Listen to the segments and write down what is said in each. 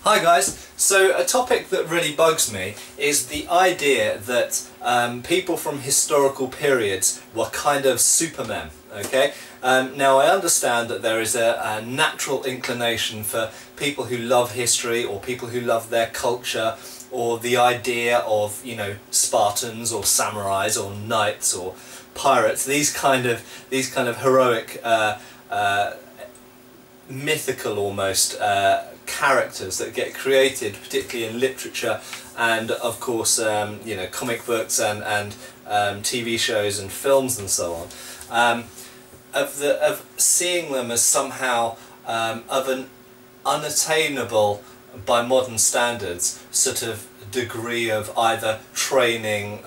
Hi guys, so a topic that really bugs me is the idea that people from historical periods were kind of supermen, okay? Now I understand that there is a natural inclination for people who love history or people who love their culture or the idea of, you know, Spartans or samurais or knights or pirates, these kind of heroic, mythical almost characters that get created, particularly in literature and of course you know, comic books and TV shows and films and so on, of seeing them as somehow of an unattainable by modern standards sort of degree of either training,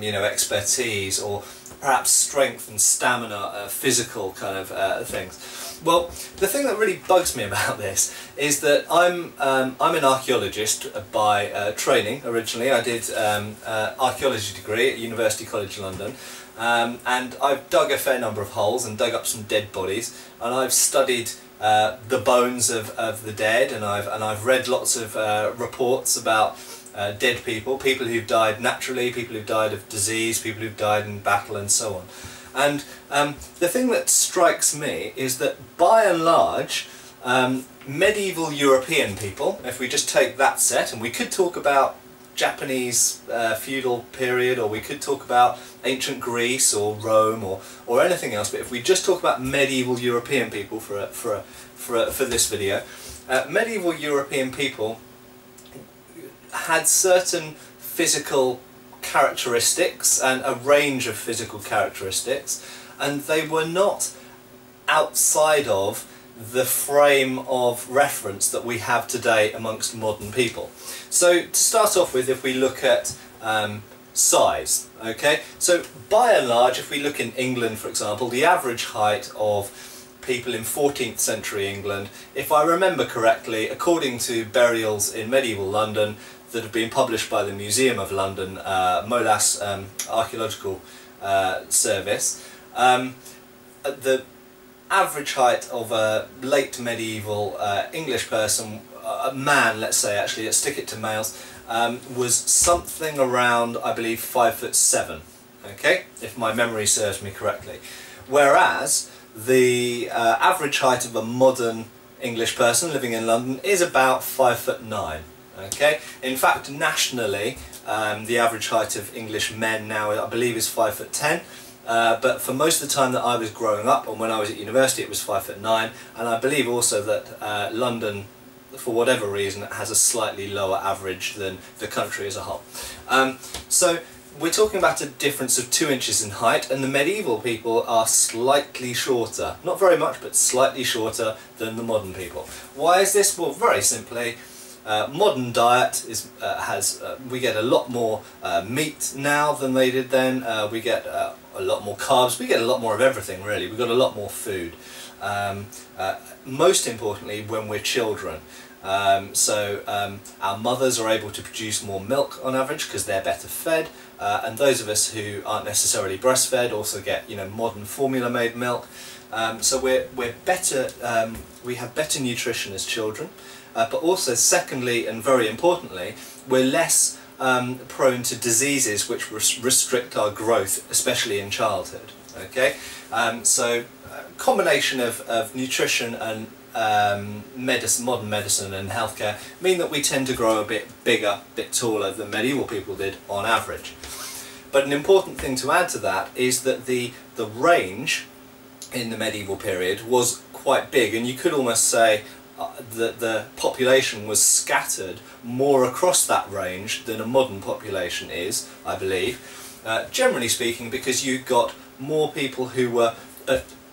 you know, expertise, or perhaps strength and stamina, physical kind of things. Well, the thing that really bugs me about this is that I'm an archaeologist by training originally. I did archaeology degree at University College London, and I've dug a fair number of holes and dug up some dead bodies, and I've studied the bones of the dead, and I've read lots of reports about dead people who've died naturally, people who've died of disease, people who've died in battle and so on. And the thing that strikes me is that by and large medieval European people, if we just take that set, and we could talk about Japanese feudal period, or we could talk about ancient Greece or Rome or anything else, but if we just talk about medieval European people for this video, medieval European people had certain physical characteristics and a range of physical characteristics, and they were not outside of the frame of reference that we have today amongst modern people. So to start off with, if we look at size, okay, so by and large, if we look in England for example, the average height of people in 14th century England, if I remember correctly, according to burials in medieval London that have been published by the Museum of London, Molas Archaeological Service, the average height of a late medieval English person, a man, let's say, actually, let's stick it to males, was something around, I believe, 5'7", okay, if my memory serves me correctly. Whereas the average height of a modern English person living in London is about 5'9". Okay. In fact, nationally, the average height of English men now, I believe, is 5'10". But for most of the time that I was growing up, and when I was at university, it was 5'9", and I believe also that London, for whatever reason, has a slightly lower average than the country as a whole. So we're talking about a difference of 2 inches in height, and the medieval people are slightly shorter, not very much, but slightly shorter than the modern people. Why is this? Well, very simply, modern diet is we get a lot more meat now than they did then. We get a lot more carbs. We get a lot more of everything, really. We've got a lot more food. Most importantly, when we're children. Our mothers are able to produce more milk on average because they're better fed, and those of us who aren't necessarily breastfed also get, you know, modern formula-made milk. So we're better. We have better nutrition as children. But also, secondly and very importantly, we're less prone to diseases which restrict our growth, especially in childhood. Okay, so combination of nutrition and modern medicine and healthcare mean that we tend to grow a bit bigger, a bit taller than medieval people did on average. But an important thing to add to that is that the range in the medieval period was quite big, and you could almost say that the population was scattered more across that range than a modern population is, I believe, generally speaking, because you got more people who were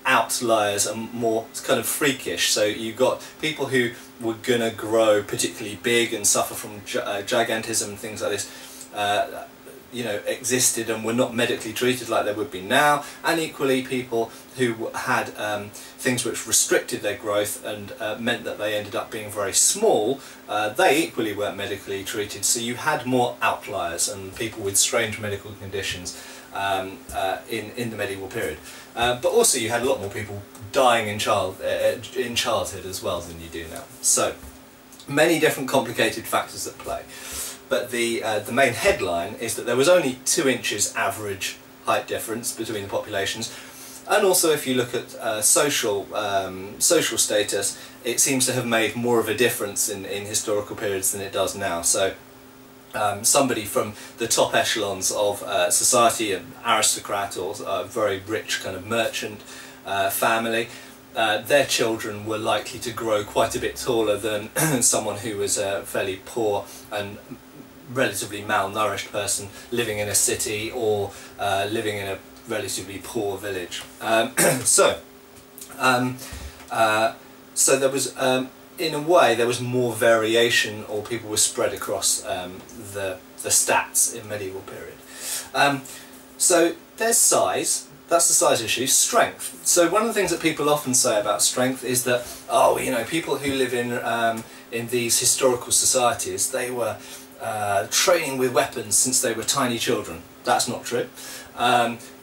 outliers and more kind of freakish. So you got people who were going to grow particularly big and suffer from gigantism and things like this, you know, existed and were not medically treated like they would be now, and equally people who had things which restricted their growth and meant that they ended up being very small, they equally weren't medically treated, so you had more outliers and people with strange medical conditions in the medieval period. But also you had a lot more people dying in childhood as well than you do now. So Many different complicated factors at play. But the main headline is that there was only 2 inches average height difference between the populations. And also, if you look at social status, it seems to have made more of a difference in historical periods than it does now. So somebody from the top echelons of society, an aristocrat or a very rich kind of merchant family, their children were likely to grow quite a bit taller than someone who was a fairly poor and relatively malnourished person living in a city or living in a relatively poor village. So there was, in a way, there was more variation, or people were spread across the stats in medieval period. So there's size. That's the size issue. Strength. So one of the things that people often say about strength is that, oh, you know, people who live in these historical societies, they were training with weapons since they were tiny children. That's not true.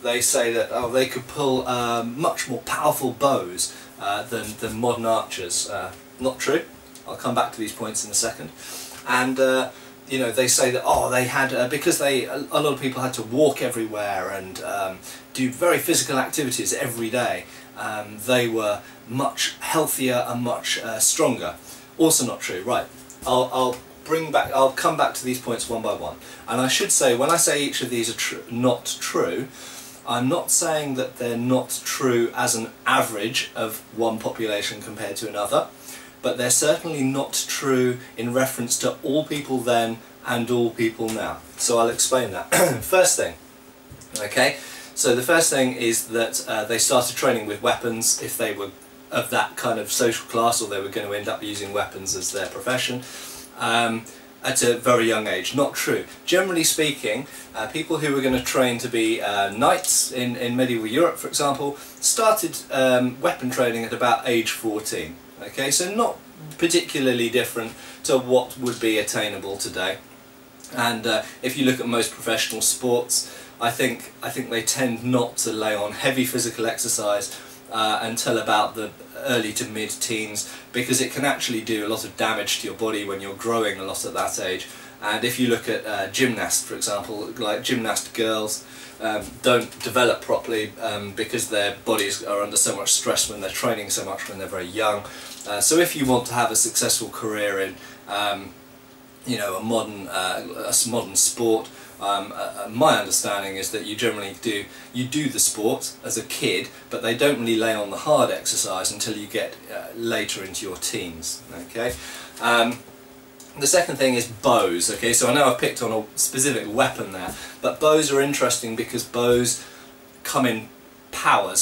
They say that, oh, they could pull much more powerful bows than modern archers. Not true. I'll come back to these points in a second. And you know, they say that, oh, they had because a lot of people had to walk everywhere and do very physical activities every day. They were much healthier and much stronger. Also not true. Right. I'll come back to these points one by one. And I should say, when I say each of these are not true, I'm not saying that they're not true as an average of one population compared to another, but they're certainly not true in reference to all people then and all people now. So I'll explain that. First thing, okay, so the first thing is that they started training with weapons if they were of that kind of social class, or they were going to end up using weapons as their profession. At a very young age. Not true. Generally speaking, people who were going to train to be knights in medieval Europe, for example, started weapon training at about age 14. Okay, so not particularly different to what would be attainable today. And if you look at most professional sports, I think they tend not to lay on heavy physical exercise until about the early to mid-teens, because it can actually do a lot of damage to your body when you're growing a lot at that age. And if you look at gymnasts, for example, like gymnast girls don't develop properly because their bodies are under so much stress when they're training so much when they're very young. So if you want to have a successful career in you know, a modern sport, my understanding is that you generally do the sport as a kid, but they don't really lay on the hard exercise until you get later into your teens. Okay. The second thing is bows. Okay, so I know I've picked on a specific weapon there, but bows are interesting because bows come in power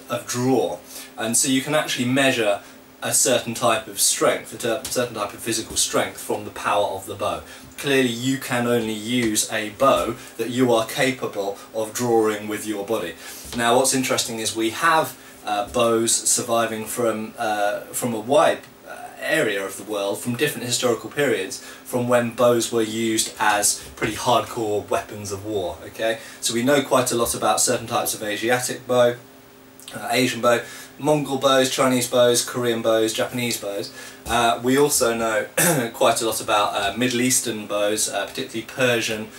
of draw, and so you can actually measure a certain type of strength, a certain type of physical strength from the power of the bow. Clearly you can only use a bow that you are capable of drawing with your body. Now what's interesting is we have bows surviving from a wide area of the world, from different historical periods, from when bows were used as pretty hardcore weapons of war. Okay, so we know quite a lot about certain types of Asiatic bow, Asian bow, Mongol bows, Chinese bows, Korean bows, Japanese bows. We also know quite a lot about Middle Eastern bows, particularly Persian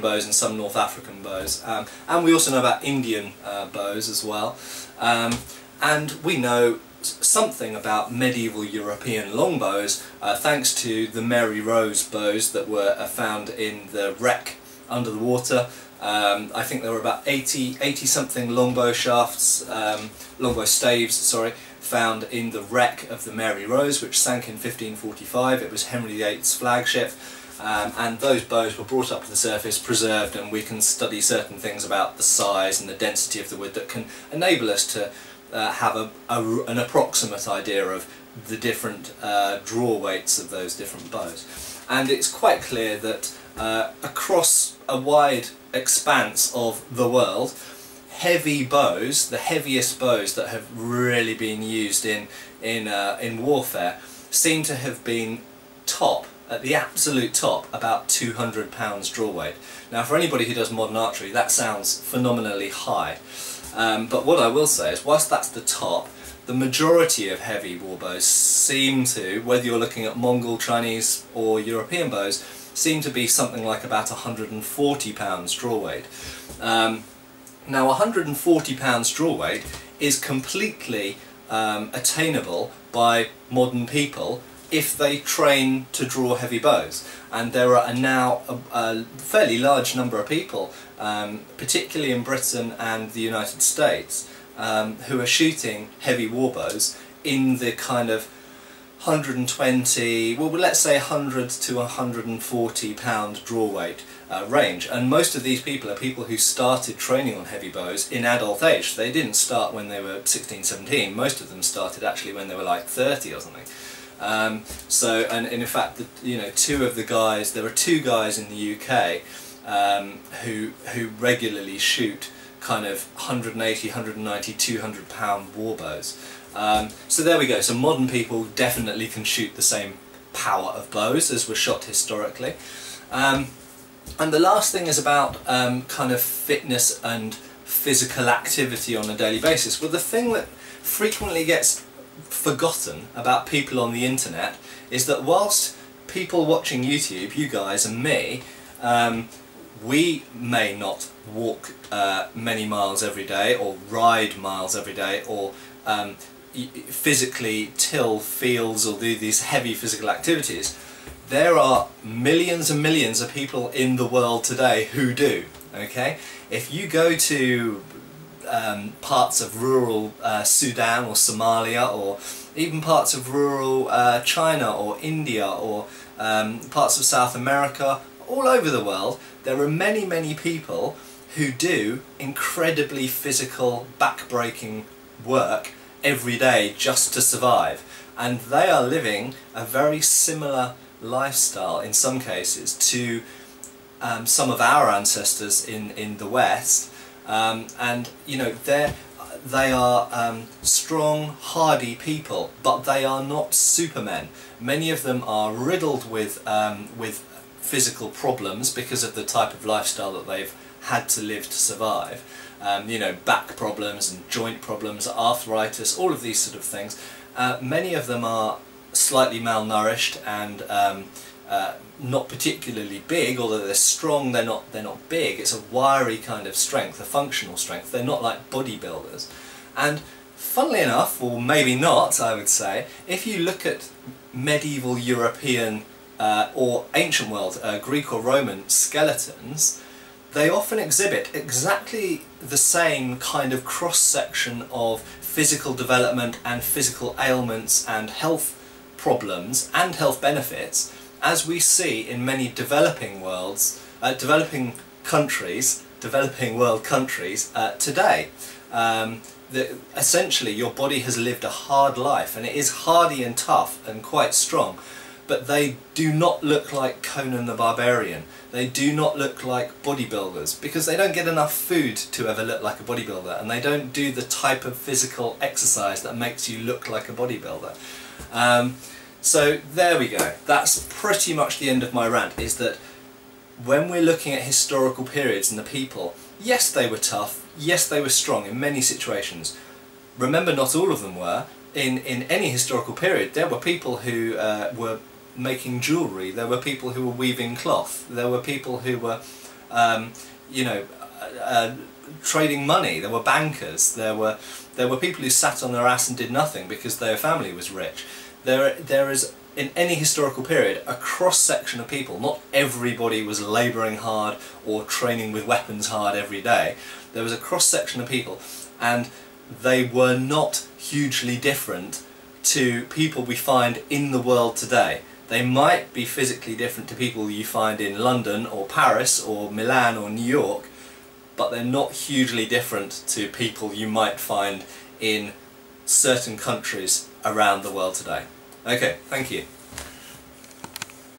bows and some North African bows. And we also know about Indian bows as well. And we know something about medieval European longbows thanks to the Mary Rose bows that were found in the wreck under the water. I think there were about 80 something longbow shafts, longbow staves, sorry, found in the wreck of the Mary Rose, which sank in 1545. It was Henry VIII's flagship, and those bows were brought up to the surface, preserved, and we can study certain things about the size and the density of the wood that can enable us to have an approximate idea of the different draw weights of those different bows. And it's quite clear that across a wide expanse of the world, heavy bows, the heaviest bows that have really been used in warfare, seem to have been at the absolute top, about 200 pounds draw weight. Now for anybody who does modern archery, that sounds phenomenally high, but what I will say is, whilst that's the top, the majority of heavy war bows seem to, whether you're looking at Mongol, Chinese or European bows, seem to be something like about 140 pounds draw weight. Now 140 pounds draw weight is completely attainable by modern people if they train to draw heavy bows, and there are now a fairly large number of people, particularly in Britain and the United States, who are shooting heavy war bows in the kind of 120, well let's say 100 to 140 pound draw weight range, and most of these people are people who started training on heavy bows in adult age. They didn't start when they were 16, 17, most of them started actually when they were like 30 or something. And in fact, you know, there are two guys in the UK who regularly shoot kind of 180, 190, 200 pound war bows. So there we go, so modern people definitely can shoot the same power of bows as were shot historically. And the last thing is about kind of fitness and physical activity on a daily basis. Well, the thing that frequently gets forgotten about people on the internet is that whilst people watching YouTube, you guys and me, we may not walk many miles every day or ride miles every day or physically till fields or do these heavy physical activities, there are millions and millions of people in the world today who do. Okay, if you go to parts of rural Sudan or Somalia, or even parts of rural China or India, or parts of South America, all over the world, there are many people who do incredibly physical, back-breaking work every day just to survive, and they are living a very similar lifestyle in some cases to some of our ancestors in the West. And you know, they are strong, hardy people, but they are not supermen. Many of them are riddled with physical problems because of the type of lifestyle that they've had to live to survive. You know, back problems and joint problems, arthritis, all of these sort of things. Many of them are slightly malnourished and not particularly big, although they're strong. They're not big. It's a wiry kind of strength, a functional strength. They're not like bodybuilders. And funnily enough, or maybe not, I would say, if you look at medieval European or ancient world, Greek or Roman skeletons, they often exhibit exactly the same kind of cross-section of physical development and physical ailments and health problems and health benefits as we see in many developing world countries today. Essentially your body has lived a hard life, and it is hardy and tough and quite strong, but they do not look like Conan the Barbarian. They do not look like bodybuilders because they don't get enough food to ever look like a bodybuilder, and they don't do the type of physical exercise that makes you look like a bodybuilder. So there we go. That's pretty much the end of my rant, is that when we're looking at historical periods and the people, yes, they were tough, yes, they were strong in many situations. Remember, not all of them were. In any historical period, there were people who were making jewellery, there were people who were weaving cloth, there were people who were, you know, trading money, there were bankers, there were people who sat on their ass and did nothing because their family was rich. There is, in any historical period, a cross-section of people. Not everybody was labouring hard or training with weapons hard every day. There was a cross-section of people, and they were not hugely different to people we find in the world today. They might be physically different to people you find in London or Paris or Milan or New York, but they're not hugely different to people you might find in certain countries around the world today. Okay, thank you.